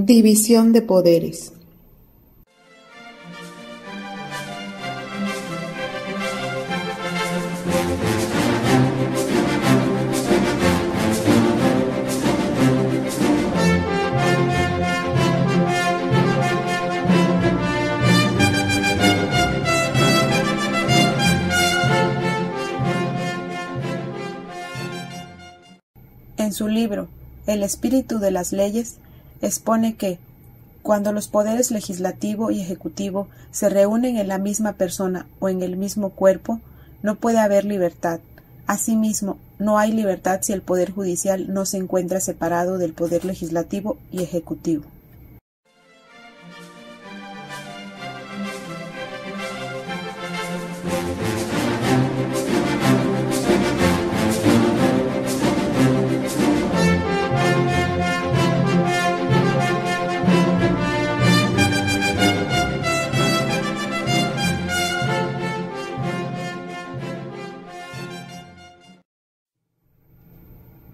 División de poderes. En su libro El espíritu de las leyes, expone que, cuando los poderes legislativo y ejecutivo se reúnen en la misma persona o en el mismo cuerpo, no puede haber libertad. Asimismo, no hay libertad si el poder judicial no se encuentra separado del poder legislativo y ejecutivo.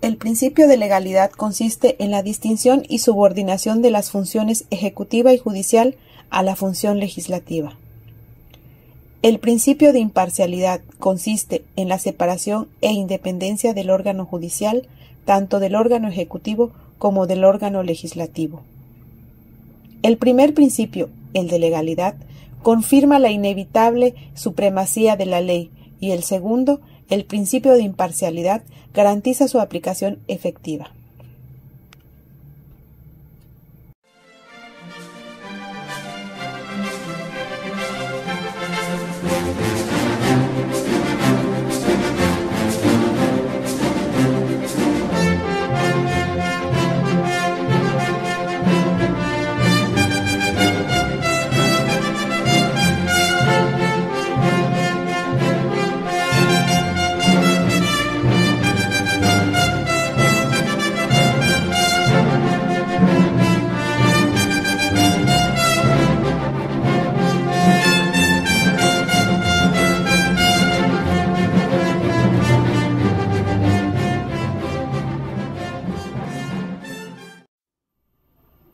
El principio de legalidad consiste en la distinción y subordinación de las funciones ejecutiva y judicial a la función legislativa. El principio de imparcialidad consiste en la separación e independencia del órgano judicial, tanto del órgano ejecutivo como del órgano legislativo. El primer principio, el de legalidad, confirma la inevitable supremacía de la ley, y el segundo, el principio de imparcialidad, garantiza su aplicación efectiva.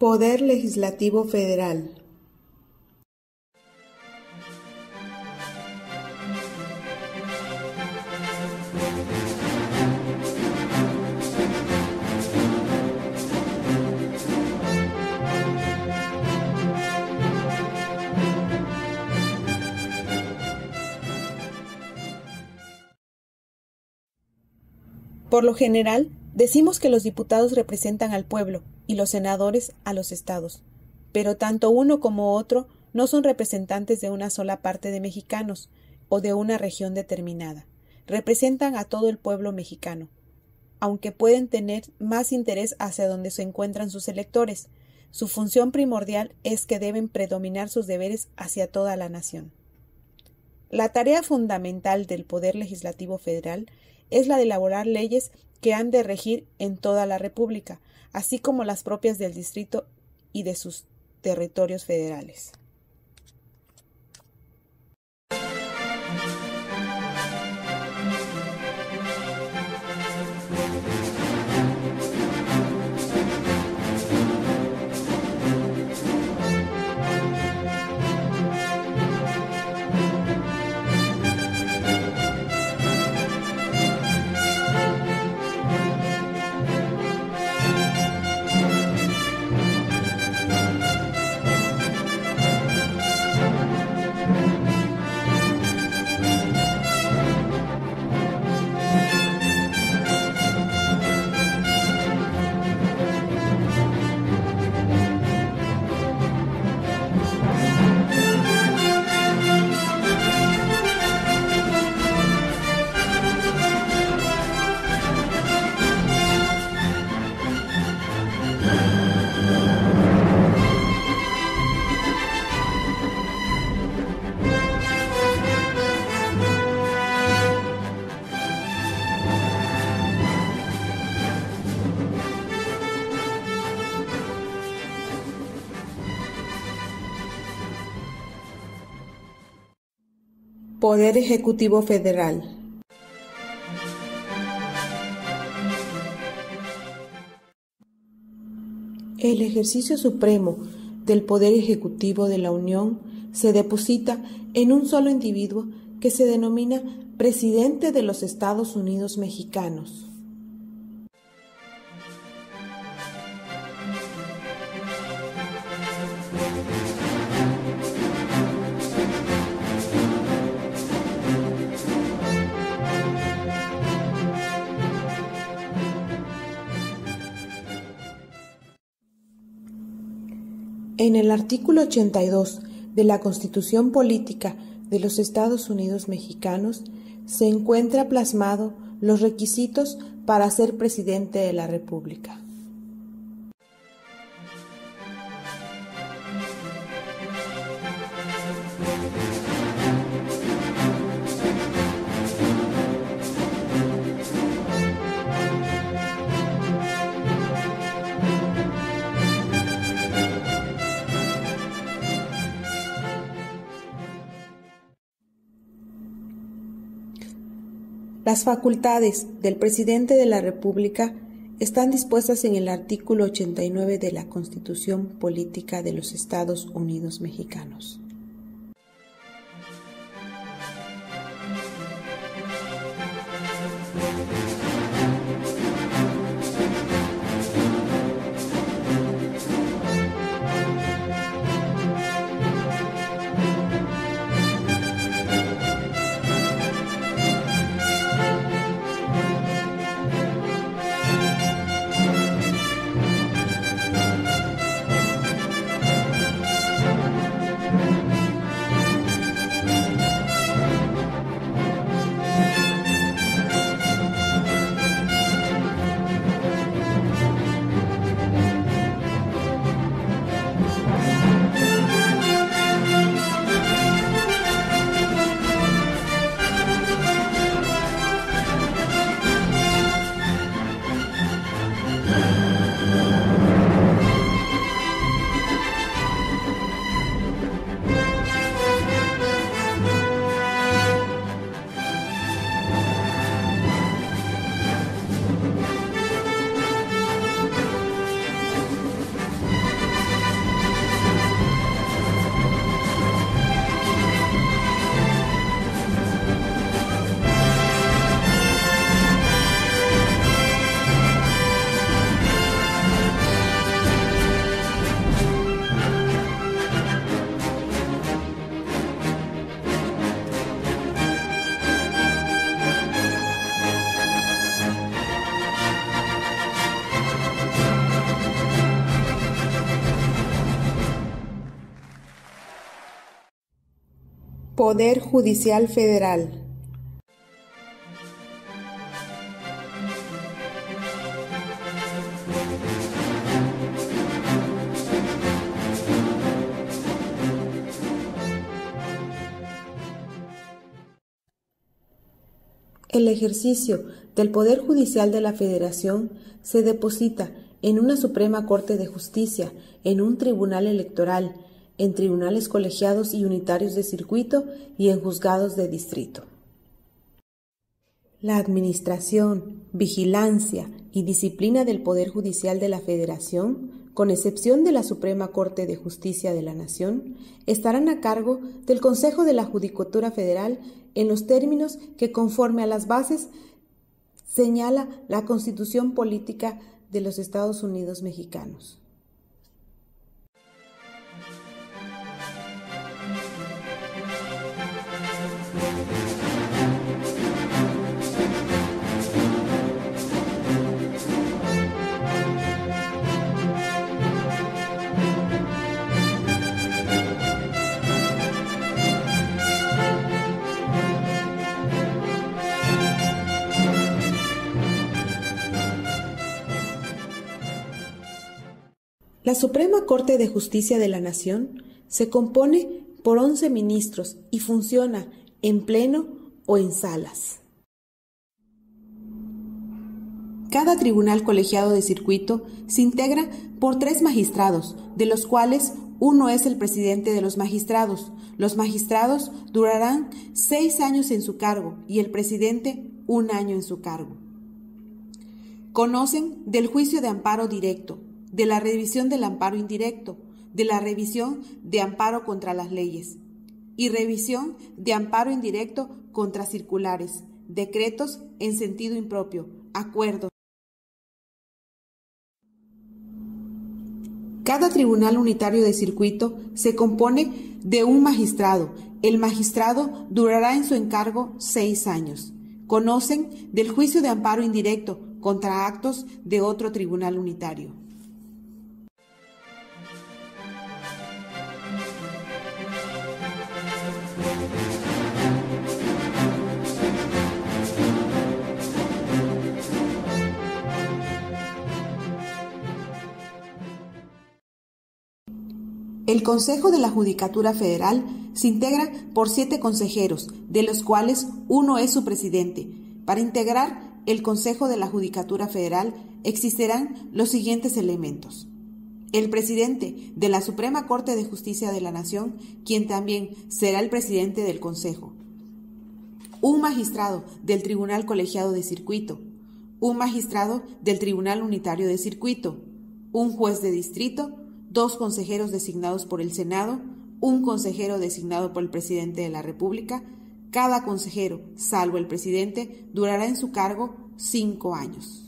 Poder Legislativo Federal. Por lo general, decimos que los diputados representan al pueblo y los senadores a los estados, pero tanto uno como otro no son representantes de una sola parte de mexicanos o de una región determinada. Representan a todo el pueblo mexicano, aunque pueden tener más interés hacia donde se encuentran sus electores. Su función primordial es que deben predominar sus deberes hacia toda la nación. La tarea fundamental del Poder Legislativo Federal es la de elaborar leyes que han de regir en toda la República, así como las propias del distrito y de sus territorios federales. Poder Ejecutivo Federal. El ejercicio supremo del Poder Ejecutivo de la Unión se deposita en un solo individuo que se denomina Presidente de los Estados Unidos Mexicanos. En el artículo 82 de la Constitución Política de los Estados Unidos Mexicanos se encuentra plasmado los requisitos para ser presidente de la República. Las facultades del presidente de la República están dispuestas en el artículo 89 de la Constitución Política de los Estados Unidos Mexicanos. Poder Judicial Federal. El ejercicio del Poder Judicial de la Federación se deposita en una Suprema Corte de Justicia, en un tribunal electoral, en tribunales colegiados y unitarios de circuito y en juzgados de distrito. La administración, vigilancia y disciplina del Poder Judicial de la Federación, con excepción de la Suprema Corte de Justicia de la Nación, estarán a cargo del Consejo de la Judicatura Federal en los términos que, conforme a las bases, señala la Constitución Política de los Estados Unidos Mexicanos. La Suprema Corte de Justicia de la Nación se compone por 11 ministros y funciona en pleno o en salas. Cada tribunal colegiado de circuito se integra por 3 magistrados, de los cuales uno es el presidente de los magistrados. Los magistrados durarán 6 años en su cargo y el presidente 1 año en su cargo. Conocen del juicio de amparo directo, de la revisión del amparo indirecto, de la revisión de amparo contra las leyes y revisión de amparo indirecto contra circulares, decretos en sentido impropio, acuerdos. Cada tribunal unitario de circuito se compone de un magistrado. El magistrado durará en su encargo 6 años. Conocen del juicio de amparo indirecto contra actos de otro tribunal unitario. El Consejo de la Judicatura Federal se integra por 7 consejeros, de los cuales uno es su presidente. Para integrar el Consejo de la Judicatura Federal existirán los siguientes elementos: el presidente de la Suprema Corte de Justicia de la Nación, quien también será el presidente del Consejo, un magistrado del Tribunal Colegiado de Circuito, un magistrado del Tribunal Unitario de Circuito, un juez de distrito, 2 consejeros designados por el Senado, un consejero designado por el presidente de la República. Cada consejero, salvo el presidente, durará en su cargo 5 años.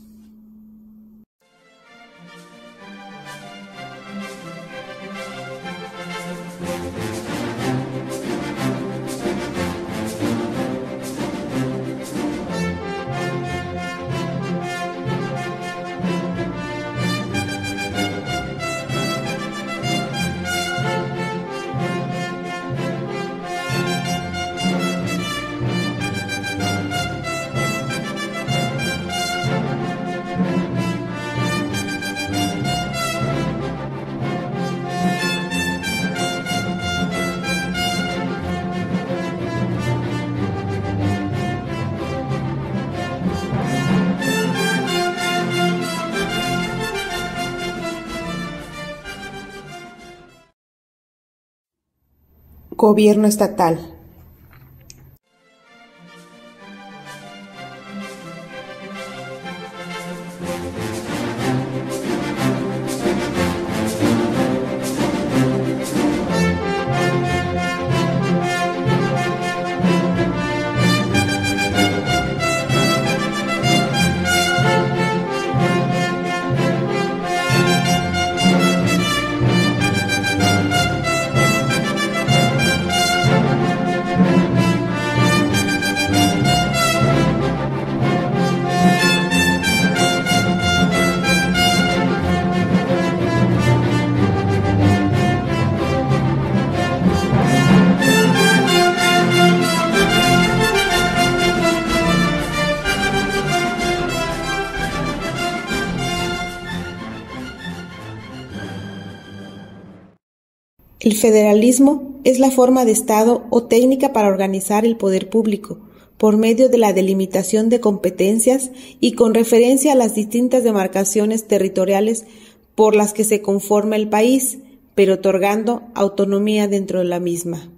Gobierno estatal. El federalismo es la forma de Estado o técnica para organizar el poder público, por medio de la delimitación de competencias y con referencia a las distintas demarcaciones territoriales por las que se conforma el país, pero otorgando autonomía dentro de la misma.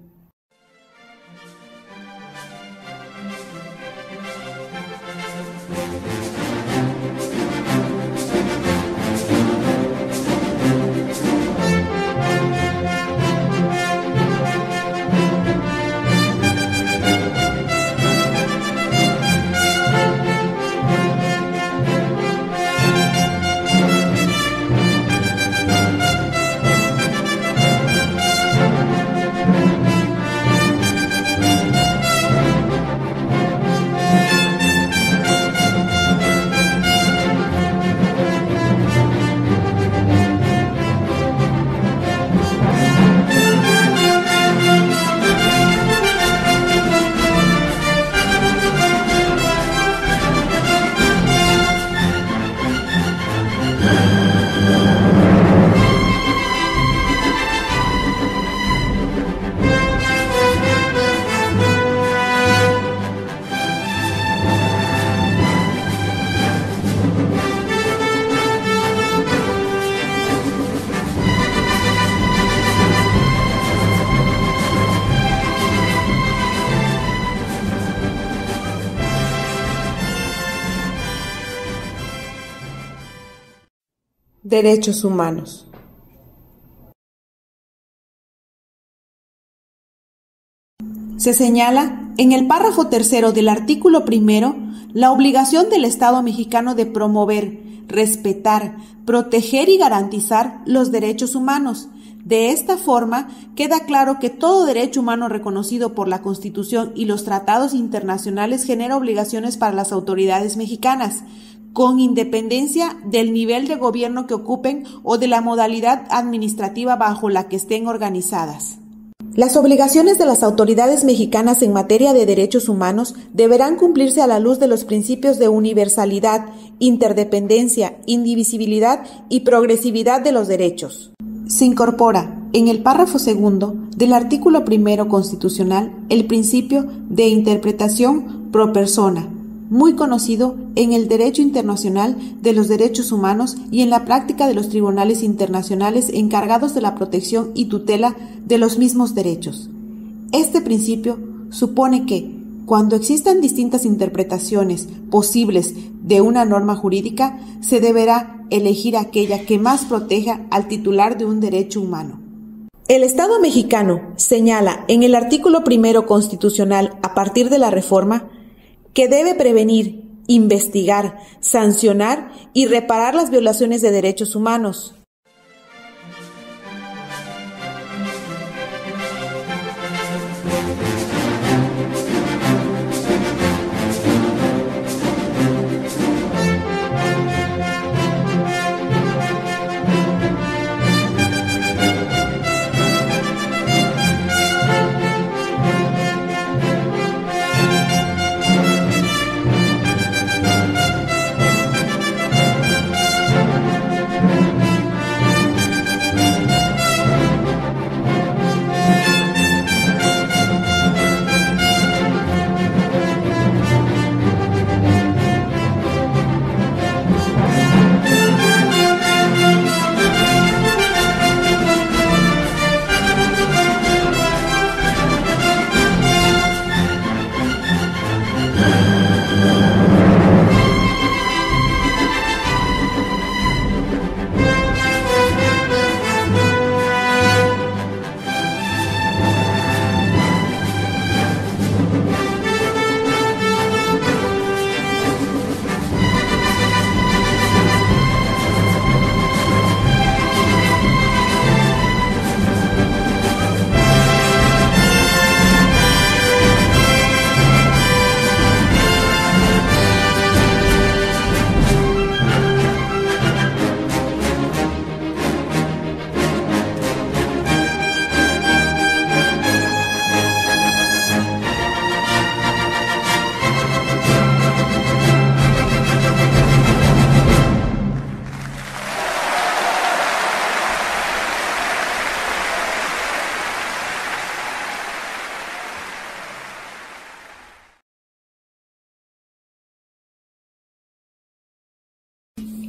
Derechos humanos. Se señala en el párrafo 3 del artículo 1 la obligación del Estado mexicano de promover, respetar, proteger y garantizar los derechos humanos. De esta forma, queda claro que todo derecho humano reconocido por la Constitución y los tratados internacionales genera obligaciones para las autoridades mexicanas, con independencia del nivel de gobierno que ocupen o de la modalidad administrativa bajo la que estén organizadas. Las obligaciones de las autoridades mexicanas en materia de derechos humanos deberán cumplirse a la luz de los principios de universalidad, interdependencia, indivisibilidad y progresividad de los derechos. Se incorpora en el párrafo 2 del artículo 1 constitucional el principio de interpretación pro persona, muy conocido en el derecho internacional de los derechos humanos y en la práctica de los tribunales internacionales encargados de la protección y tutela de los mismos derechos. Este principio supone que, cuando existan distintas interpretaciones posibles de una norma jurídica, se deberá elegir aquella que más proteja al titular de un derecho humano. El Estado mexicano señala en el artículo 1 constitucional, a partir de la reforma, que debe prevenir, investigar, sancionar y reparar las violaciones de derechos humanos.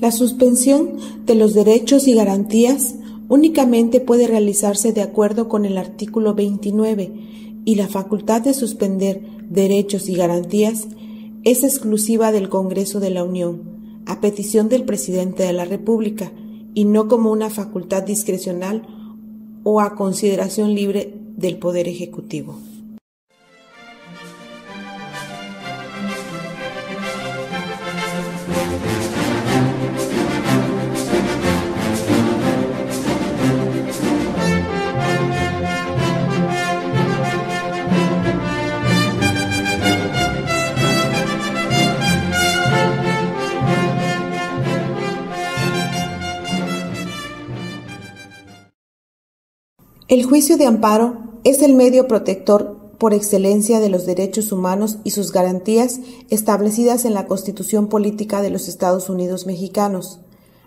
La suspensión de los derechos y garantías únicamente puede realizarse de acuerdo con el artículo 29 y la facultad de suspender derechos y garantías es exclusiva del Congreso de la Unión, a petición del Presidente de la República, y no como una facultad discrecional o a consideración libre del Poder Ejecutivo. El juicio de amparo es el medio protector por excelencia de los derechos humanos y sus garantías establecidas en la Constitución Política de los Estados Unidos Mexicanos.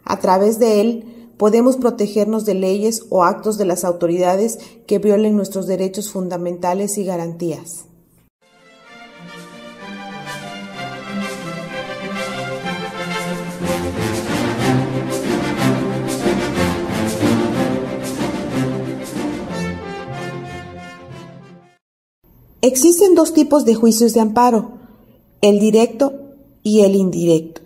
A través de él podemos protegernos de leyes o actos de las autoridades que violen nuestros derechos fundamentales y garantías. Existen dos tipos de juicios de amparo, el directo y el indirecto.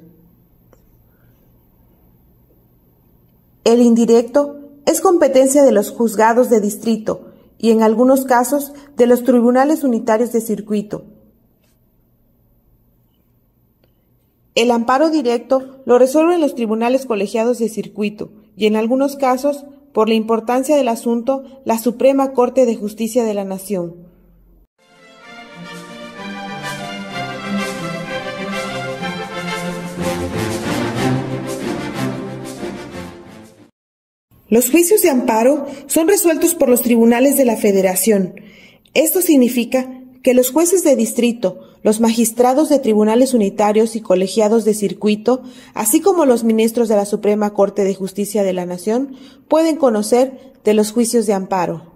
El indirecto es competencia de los juzgados de distrito y en algunos casos de los tribunales unitarios de circuito. El amparo directo lo resuelven los tribunales colegiados de circuito y en algunos casos, por la importancia del asunto, la Suprema Corte de Justicia de la Nación. Los juicios de amparo son resueltos por los tribunales de la Federación. Esto significa que los jueces de distrito, los magistrados de tribunales unitarios y colegiados de circuito, así como los ministros de la Suprema Corte de Justicia de la Nación, pueden conocer de los juicios de amparo.